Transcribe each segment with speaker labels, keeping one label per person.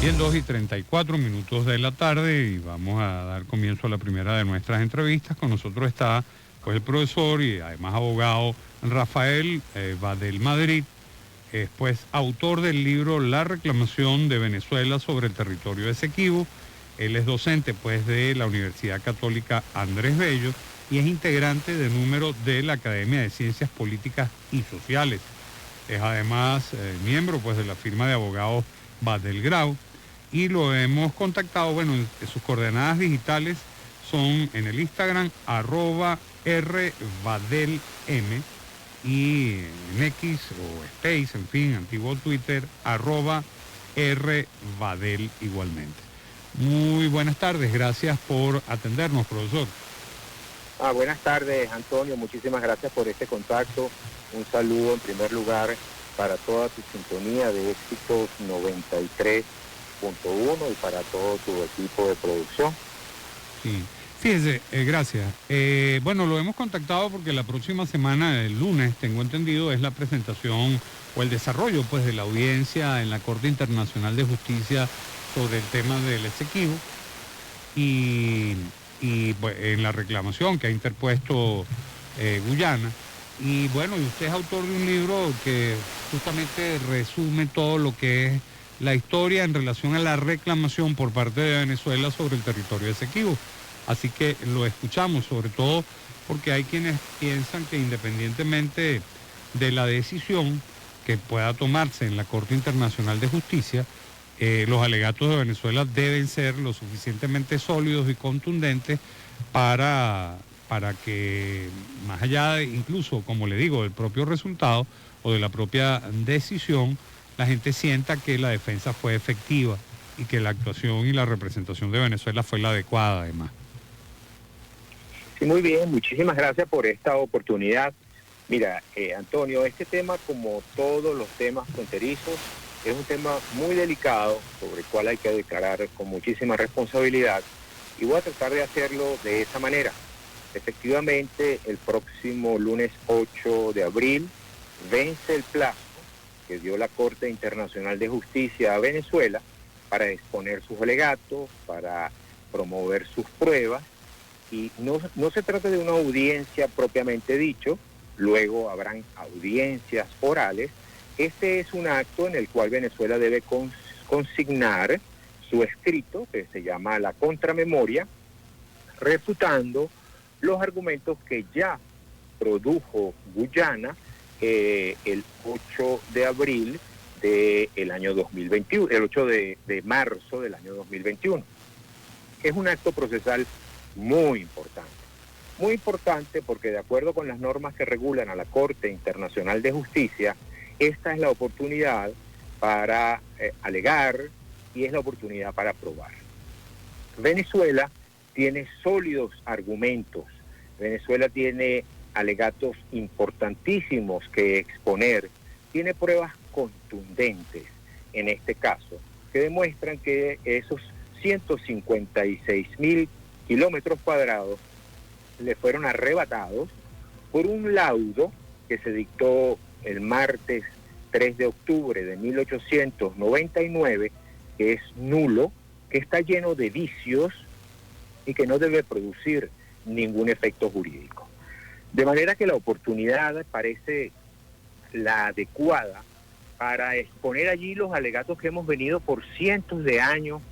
Speaker 1: Bien, 2:34 de la tarde y vamos a dar comienzo a la primera de nuestras entrevistas. Con nosotros está pues el profesor y además abogado Rafael Badel Madrid, es pues autor del libro La reclamación de Venezuela sobre el territorio Esequibo. Él es docente pues de la Universidad Católica Andrés Bello y es integrante de número de la Academia de Ciencias Políticas y Sociales. Es además miembro pues de la firma de abogados Badel Grau. Y lo hemos contactado, bueno, sus coordenadas digitales son en el Instagram, @rbadelm, y en X o Space, en fin, antiguo Twitter, @rbadel igualmente. Muy buenas tardes, gracias por atendernos, profesor.
Speaker 2: Buenas tardes, Antonio, muchísimas gracias por este contacto. Un saludo en primer lugar para toda tu sintonía de Éxitos 93.1 y para todo tu equipo de producción.
Speaker 1: Sí, fíjese, gracias. Bueno, lo hemos contactado porque la próxima semana, el lunes, tengo entendido, es la presentación o el desarrollo pues de la audiencia en la Corte Internacional de Justicia sobre el tema del Esequibo y pues, en la reclamación que ha interpuesto Guyana. Y bueno, y usted es autor de un libro que justamente resume todo lo que es la historia en relación a la reclamación por parte de Venezuela sobre el territorio Esequibo. Así que lo escuchamos, sobre todo porque hay quienes piensan que independientemente de la decisión que pueda tomarse en la Corte Internacional de Justicia, los alegatos de Venezuela deben ser lo suficientemente sólidos y contundentes para que, más allá de, incluso, como le digo, del propio resultado o de la propia decisión, la gente sienta que la defensa fue efectiva y que la actuación y la representación de Venezuela fue la adecuada, además.
Speaker 2: Sí, muy bien, muchísimas gracias por esta oportunidad. Mira, Antonio, este tema, como todos los temas fronterizos, es un tema muy delicado sobre el cual hay que declarar con muchísima responsabilidad y voy a tratar de hacerlo de esa manera. Efectivamente, el próximo lunes 8 de abril vence el plazo que dio la Corte Internacional de Justicia a Venezuela para exponer sus alegatos, para promover sus pruebas, y no se trata de una audiencia propiamente dicho, luego habrán audiencias orales. Este es un acto en el cual Venezuela debe consignar su escrito, que se llama la contramemoria, refutando los argumentos que ya produjo Guyana el 8 de abril del año 2021, el 8 de marzo del año 2021. Es un acto procesal muy importante porque de acuerdo con las normas que regulan a la Corte Internacional de Justicia, esta es la oportunidad para alegar y es la oportunidad para probar. Venezuela tiene sólidos argumentos, Venezuela tiene alegatos importantísimos que exponer, tiene pruebas contundentes en este caso, que demuestran que esos 156.000 kilómetros cuadrados le fueron arrebatados por un laudo que se dictó el martes 3 de octubre de 1899, que es nulo, que está lleno de vicios y que no debe producir ningún efecto jurídico. De manera que la oportunidad parece la adecuada para exponer allí los alegatos que hemos venido por cientos de años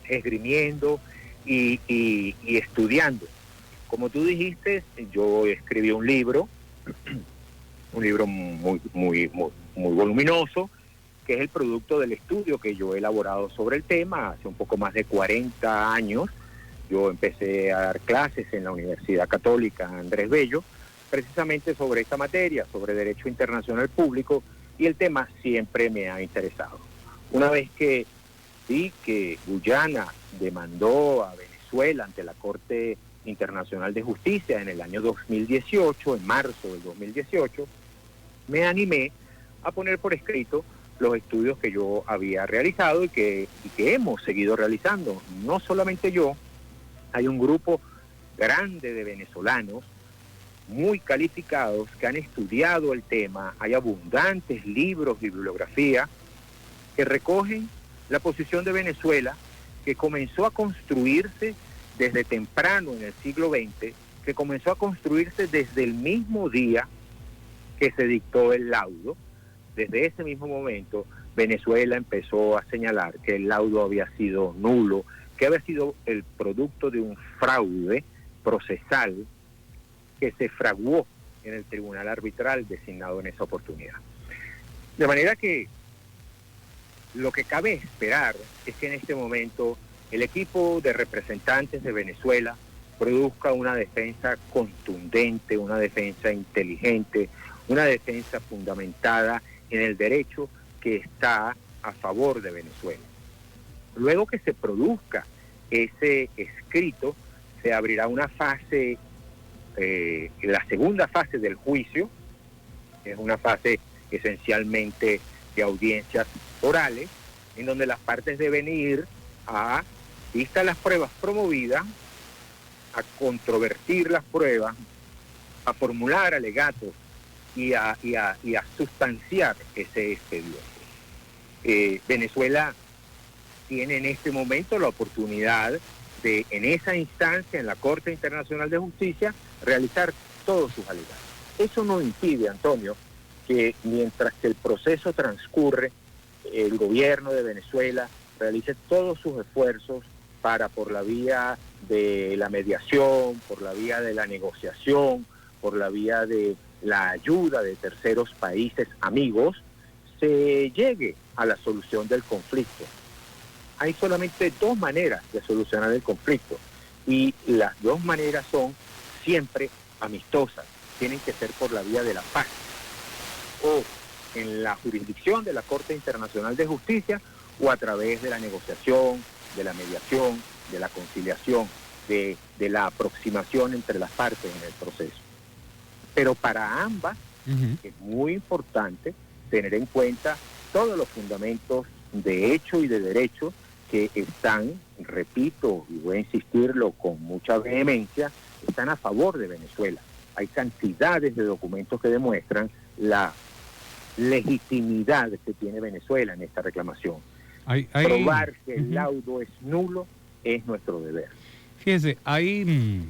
Speaker 2: esgrimiendo y estudiando. Como tú dijiste, yo escribí un libro muy voluminoso, que es el producto del estudio que yo he elaborado sobre el tema hace un poco más de 40 años. Yo empecé a dar clases en la Universidad Católica Andrés Bello, precisamente sobre esta materia, sobre derecho internacional público, y el tema siempre me ha interesado. Una vez que vi que Guyana demandó a Venezuela ante la Corte Internacional de Justicia en el año 2018, en marzo del 2018, me animé a poner por escrito los estudios que yo había realizado y que hemos seguido realizando. No solamente yo, hay un grupo grande de venezolanos muy calificados que han estudiado el tema. Hay abundantes libros, bibliografía, que recogen la posición de Venezuela, que comenzó a construirse desde temprano en el siglo XX, que comenzó a construirse desde el mismo día que se dictó el laudo. Desde ese mismo momento, Venezuela empezó a señalar que el laudo había sido nulo, que había sido el producto de un fraude procesal que se fraguó en el tribunal arbitral designado en esa oportunidad. De manera que lo que cabe esperar es que en este momento el equipo de representantes de Venezuela produzca una defensa contundente, una defensa inteligente, una defensa fundamentada en el derecho que está a favor de Venezuela. Luego que se produzca ese escrito, se abrirá una fase, la segunda fase del juicio, es una fase esencialmente de audiencias orales, en donde las partes deben ir a, vistas las pruebas promovidas, a controvertir las pruebas, a formular alegatos y a sustanciar ese expediente. Venezuela tiene en este momento la oportunidad de, en esa instancia, en la Corte Internacional de Justicia, realizar todos sus alegatos. Eso no impide, Antonio, que mientras que el proceso transcurre, el gobierno de Venezuela realice todos sus esfuerzos para, por la vía de la mediación, por la vía de la negociación, por la vía de la ayuda de terceros países amigos, se llegue a la solución del conflicto. Hay solamente dos maneras de solucionar el conflicto y las dos maneras son siempre amistosas, tienen que ser por la vía de la paz o en la jurisdicción de la Corte Internacional de Justicia o a través de la negociación, de la mediación, de la conciliación, de la aproximación entre las partes en el proceso. Pero para ambas es muy importante tener en cuenta todos los fundamentos de hecho y de derecho que están, repito, y voy a insistirlo con mucha vehemencia, están a favor de Venezuela. Hay cantidades de documentos que demuestran la legitimidad que tiene Venezuela en esta reclamación. Probar que el laudo es nulo es nuestro deber.
Speaker 1: Fíjese, hay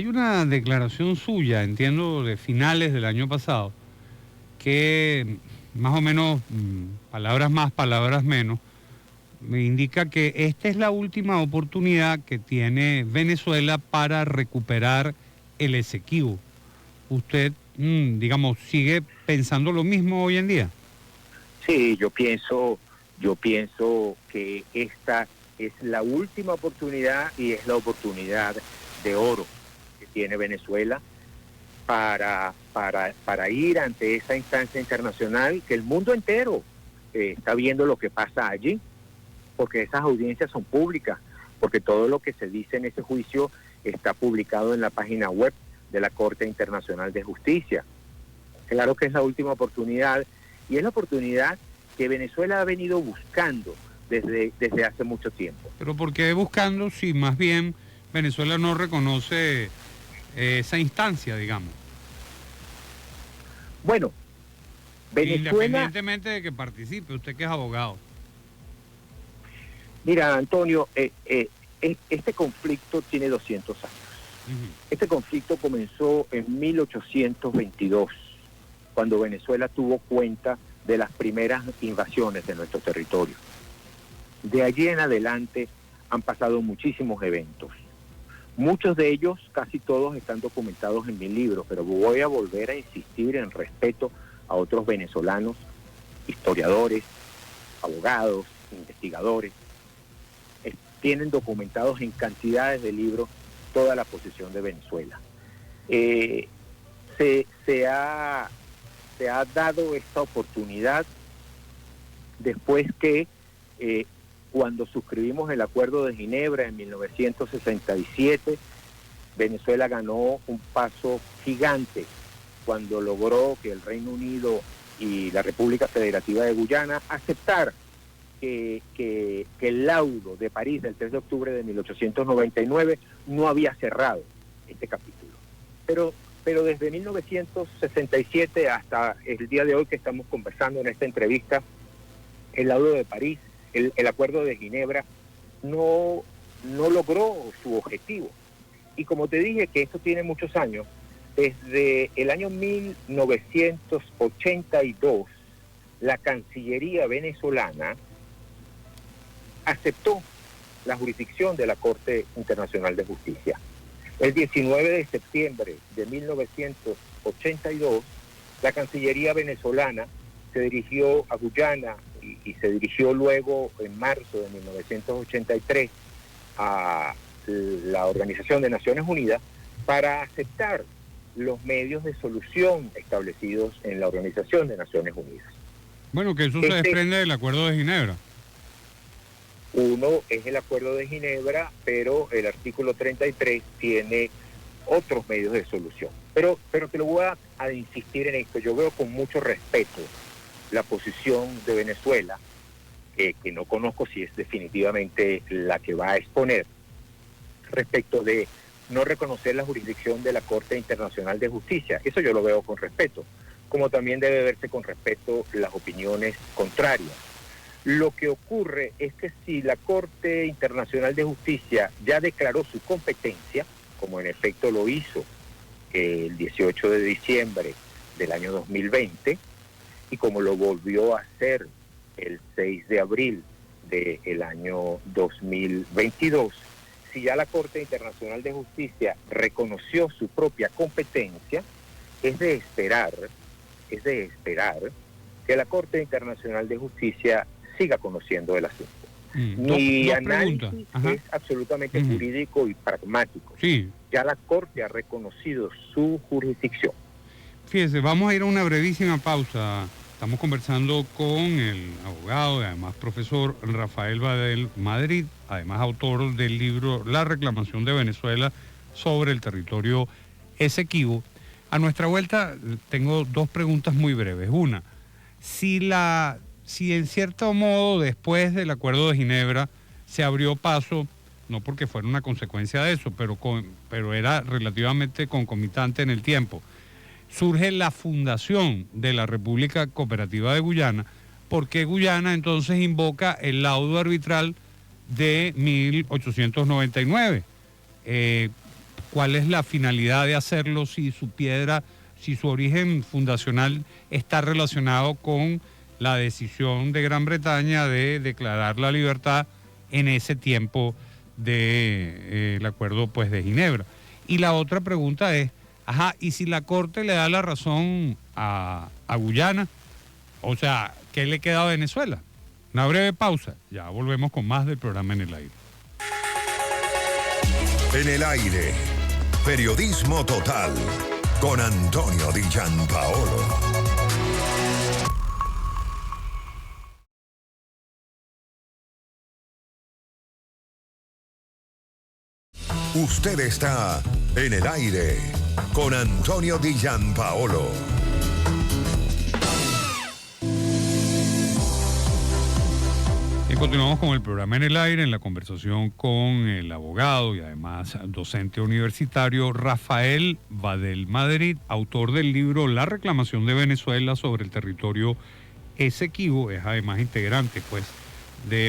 Speaker 1: una declaración suya, entiendo, de finales del año pasado, que más o menos, palabras más, palabras menos, me indica que esta es la última oportunidad que tiene Venezuela para recuperar el Esequibo. ¿Usted, digamos, sigue pensando lo mismo hoy en día?
Speaker 2: Sí, yo pienso que esta es la última oportunidad y es la oportunidad de oro que tiene Venezuela para ir ante esa instancia internacional que el mundo entero está viendo lo que pasa allí, porque esas audiencias son públicas, porque todo lo que se dice en ese juicio está publicado en la página web de la Corte Internacional de Justicia. Claro que es la última oportunidad y es la oportunidad que Venezuela ha venido buscando desde hace mucho tiempo.
Speaker 1: ¿Pero por qué buscando si más bien Venezuela no reconoce esa instancia, digamos?
Speaker 2: Bueno, Venezuela...
Speaker 1: Independientemente de que participe, usted que es abogado.
Speaker 2: Mira, Antonio, este conflicto tiene 200 años. Este conflicto comenzó en 1822, cuando Venezuela tuvo cuenta de las primeras invasiones de nuestro territorio. De allí en adelante han pasado muchísimos eventos. Muchos de ellos, casi todos, están documentados en mi libro, pero voy a volver a insistir en respeto a otros venezolanos, historiadores, abogados, investigadores. Tienen documentados en cantidades de libros toda la posición de Venezuela. Se ha dado esta oportunidad después que cuando suscribimos el Acuerdo de Ginebra en 1967, Venezuela ganó un paso gigante cuando logró que el Reino Unido y la República Federativa de Guyana aceptaran que el laudo de París del 3 de octubre de 1899 no había cerrado este capítulo. Pero desde 1967 hasta el día de hoy que estamos conversando en esta entrevista, el laudo de París el Acuerdo de Ginebra no logró su objetivo. Y como te dije que esto tiene muchos años, desde el año 1982, la Cancillería venezolana aceptó la jurisdicción de la Corte Internacional de Justicia. El 19 de septiembre de 1982, la Cancillería venezolana se dirigió a Guyana y se dirigió luego en marzo de 1983 a la Organización de Naciones Unidas para aceptar los medios de solución establecidos en la Organización de Naciones Unidas.
Speaker 1: Bueno, que eso se desprende del Acuerdo de Ginebra.
Speaker 2: Uno es el Acuerdo de Ginebra, pero el artículo 33 tiene otros medios de solución. Pero te lo voy a insistir en esto. Yo veo con mucho respeto la posición de Venezuela, que no conozco si es definitivamente la que va a exponer, respecto de no reconocer la jurisdicción de la Corte Internacional de Justicia. Eso yo lo veo con respeto, como también debe verse con respeto las opiniones contrarias. Lo que ocurre es que si la Corte Internacional de Justicia ya declaró su competencia, como en efecto lo hizo el 18 de diciembre del año 2020, y como lo volvió a hacer el 6 de abril del año 2022, si ya la Corte Internacional de Justicia reconoció su propia competencia, es de esperar que la Corte Internacional de Justicia siga conociendo el asunto. Mi análisis es absolutamente jurídico y pragmático.
Speaker 1: Sí.
Speaker 2: Ya la Corte ha reconocido su jurisdicción.
Speaker 1: Fíjese, vamos a ir a una brevísima pausa. Estamos conversando con el abogado y además profesor Rafael Badel Madrid, además autor del libro La reclamación de Venezuela sobre el territorio Esequibo. A nuestra vuelta tengo dos preguntas muy breves. Una, si en cierto modo después del Acuerdo de Ginebra se abrió paso, no porque fuera una consecuencia de eso, pero era relativamente concomitante en el tiempo, surge la fundación de la República Cooperativa de Guyana, porque Guyana entonces invoca el laudo arbitral de 1899. ¿Cuál es la finalidad de hacerlo si su origen fundacional está relacionado con la decisión de Gran Bretaña de declarar la libertad en ese tiempo del acuerdo pues de Ginebra? Y la otra pregunta es, y si la Corte le da la razón a Guyana, o sea, ¿qué le queda a Venezuela? Una breve pausa, ya volvemos con más del programa En el Aire.
Speaker 3: En el Aire, periodismo total, con Antonio Di Gianpaolo. Usted está en el aire con Antonio Di Gianpaolo.
Speaker 1: Y continuamos con el programa En el Aire, en la conversación con el abogado y además docente universitario Rafael Badel Madrid, autor del libro La reclamación de Venezuela sobre el territorio Esequibo. Es además integrante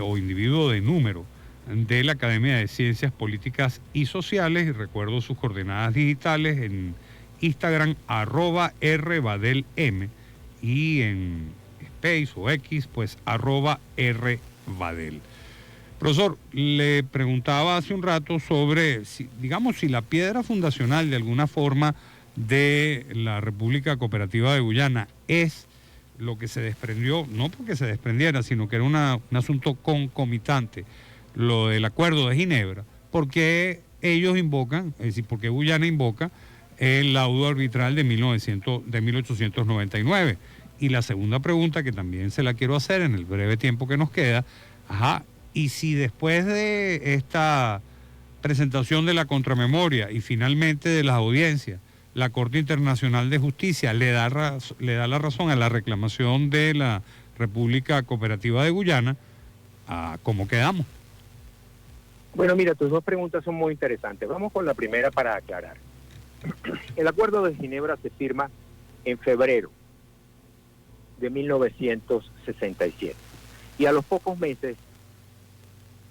Speaker 1: o individuo de número de la Academia de Ciencias Políticas y Sociales, y recuerdo sus coordenadas digitales en Instagram @rbadelm y en Space o X @rbadel. Profesor, le preguntaba hace un rato sobre si la piedra fundacional de alguna forma de la República Cooperativa de Guyana es lo que se desprendió, no porque se desprendiera, sino que era un asunto concomitante, lo del Acuerdo de Ginebra, porque ellos invocan, es decir, porque Guyana invoca el laudo arbitral de 1899. Y la segunda pregunta, que también se la quiero hacer en el breve tiempo que nos queda, y si después de esta presentación de la contramemoria y finalmente de las audiencias, la Corte Internacional de Justicia le da la razón a la reclamación de la República Cooperativa de Guyana, ¿cómo quedamos?
Speaker 2: Bueno, mira, tus dos preguntas son muy interesantes. Vamos con la primera para aclarar. El Acuerdo de Ginebra se firma en febrero de 1967 y a los pocos meses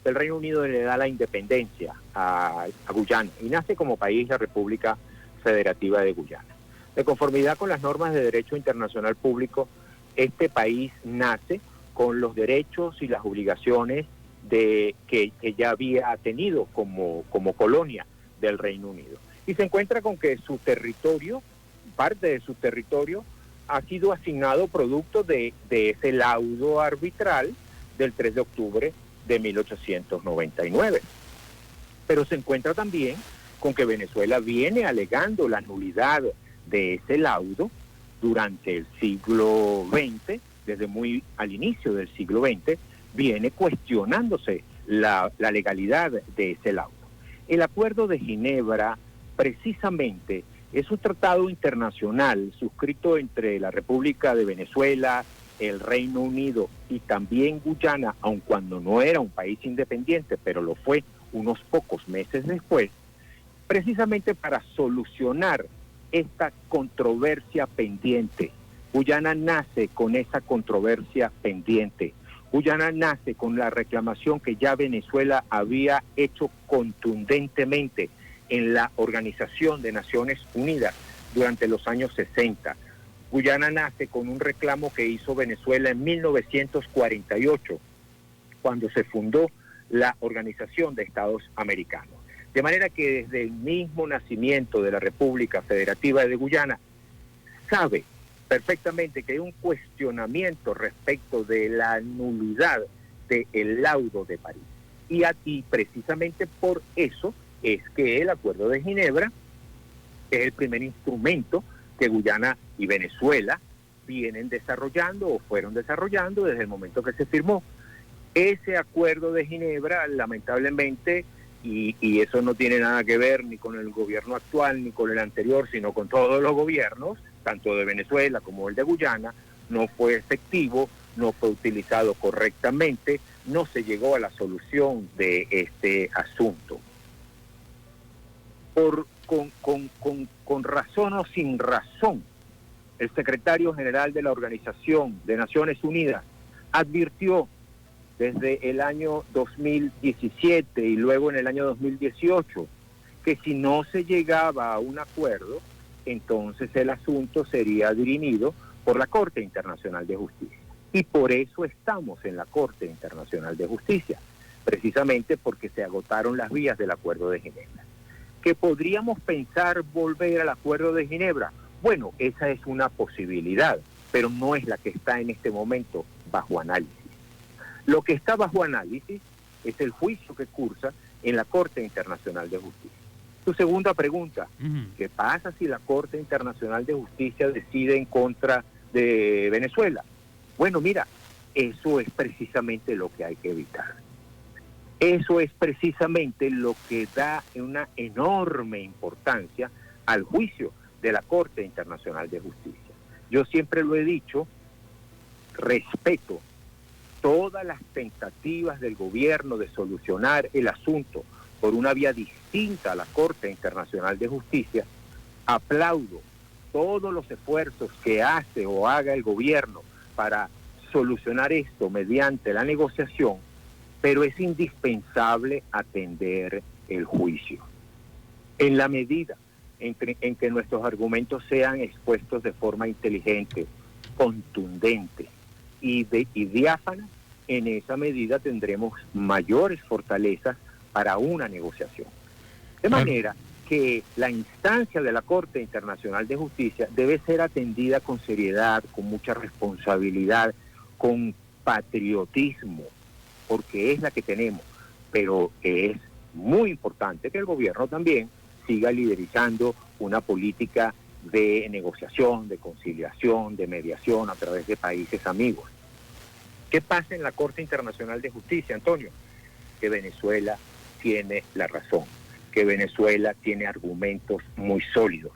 Speaker 2: el Reino Unido le da la independencia a Guyana y nace como país la República Federativa de Guyana. De conformidad con las normas de derecho internacional público, este país nace con los derechos y las obligaciones que ya había tenido como colonia del Reino Unido. Y se encuentra con que su territorio, parte de su territorio, ha sido asignado producto de ese laudo arbitral del 3 de octubre de 1899. Pero se encuentra también con que Venezuela viene alegando la nulidad de ese laudo durante el siglo XX, desde muy al inicio del siglo XX, viene cuestionándose la legalidad de ese laudo. El Acuerdo de Ginebra, precisamente, es un tratado internacional suscrito entre la República de Venezuela, el Reino Unido y también Guyana, aun cuando no era un país independiente, pero lo fue unos pocos meses después, precisamente para solucionar esta controversia pendiente. Guyana nace con esa controversia pendiente. Guyana nace con la reclamación que ya Venezuela había hecho contundentemente en la Organización de Naciones Unidas durante los años 60. Guyana nace con un reclamo que hizo Venezuela en 1948, cuando se fundó la Organización de Estados Americanos. De manera que desde el mismo nacimiento de la República Federativa de Guyana, sabe perfectamente que hay un cuestionamiento respecto de la nulidad del laudo de París. Y precisamente por eso es que el Acuerdo de Ginebra es el primer instrumento que Guyana y Venezuela vienen desarrollando o fueron desarrollando desde el momento que se firmó. Ese Acuerdo de Ginebra, lamentablemente, y eso no tiene nada que ver ni con el gobierno actual ni con el anterior, sino con todos los gobiernos, tanto de Venezuela como el de Guyana, no fue efectivo, no fue utilizado correctamente, no se llegó a la solución de este asunto. Con razón o sin razón, el secretario general de la Organización de Naciones Unidas advirtió desde el año 2017 y luego en el año 2018 que si no se llegaba a un acuerdo, entonces el asunto sería dirimido por la Corte Internacional de Justicia. Y por eso estamos en la Corte Internacional de Justicia, precisamente porque se agotaron las vías del Acuerdo de Ginebra. ¿Que podríamos pensar volver al Acuerdo de Ginebra? Bueno, esa es una posibilidad, pero no es la que está en este momento bajo análisis. Lo que está bajo análisis es el juicio que cursa en la Corte Internacional de Justicia. Tu segunda pregunta, ¿qué pasa si la Corte Internacional de Justicia decide en contra de Venezuela? Bueno, mira, eso es precisamente lo que hay que evitar. Eso es precisamente lo que da una enorme importancia al juicio de la Corte Internacional de Justicia. Yo siempre lo he dicho, respeto todas las tentativas del gobierno de solucionar el asunto por una vía distinta a la Corte Internacional de Justicia. Aplaudo todos los esfuerzos que hace o haga el gobierno para solucionar esto mediante la negociación, pero es indispensable atender el juicio. En la medida en que nuestros argumentos sean expuestos de forma inteligente, contundente y diáfana, en esa medida tendremos mayores fortalezas para una negociación. De manera que la instancia de la Corte Internacional de Justicia debe ser atendida con seriedad, con mucha responsabilidad, con patriotismo, porque es la que tenemos, pero es muy importante que el gobierno también siga liderizando una política de negociación, de conciliación, de mediación a través de países amigos. ¿Qué pasa en la Corte Internacional de Justicia, Antonio? Que Venezuela tiene la razón, que Venezuela tiene argumentos muy sólidos,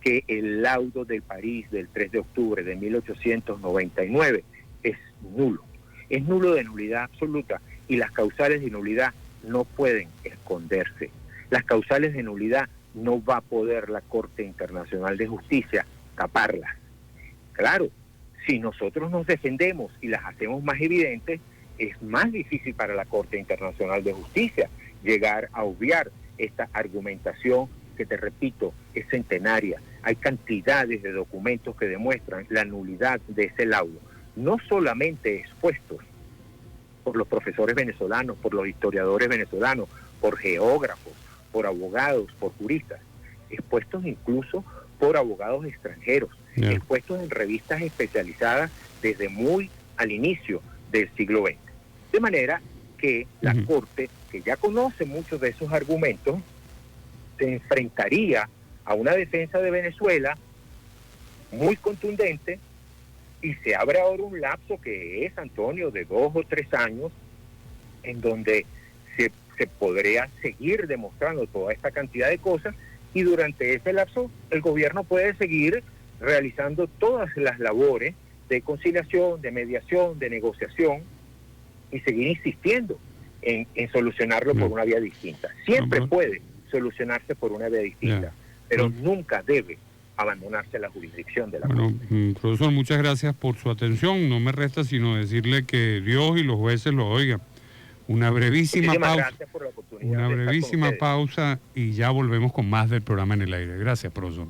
Speaker 2: que el laudo del París del 3 de octubre de 1899 es nulo de nulidad absoluta, y las causales de nulidad no pueden esconderse. Las causales de nulidad no va a poder la Corte Internacional de Justicia taparlas. Claro, si nosotros nos defendemos y las hacemos más evidentes, es más difícil para la Corte Internacional de Justicia llegar a obviar esta argumentación que, te repito, es centenaria. Hay cantidades de documentos que demuestran la nulidad de ese laudo, no solamente expuestos por los profesores venezolanos, por los historiadores venezolanos, por geógrafos, por abogados, por juristas, expuestos incluso por abogados extranjeros, expuestos en revistas especializadas desde muy al inicio del siglo XX. De manera que la Corte, que ya conoce muchos de esos argumentos, se enfrentaría a una defensa de Venezuela muy contundente, y se abre ahora un lapso que es, Antonio, de 2 o 3 años, en donde se podría seguir demostrando toda esta cantidad de cosas, y durante ese lapso el gobierno puede seguir realizando todas las labores de conciliación, de mediación, de negociación, y seguir insistiendo en solucionarlo por una vía distinta. Siempre puede solucionarse por una vía distinta, pero nunca debe abandonarse la jurisdicción de la Corte.
Speaker 1: Profesor, muchas gracias por su atención. No me resta sino decirle que Dios y los jueces lo oigan. Una brevísima pausa.
Speaker 2: Gracias por la oportunidad.
Speaker 1: Una brevísima pausa y ya volvemos con más del programa En el Aire. Gracias, profesor.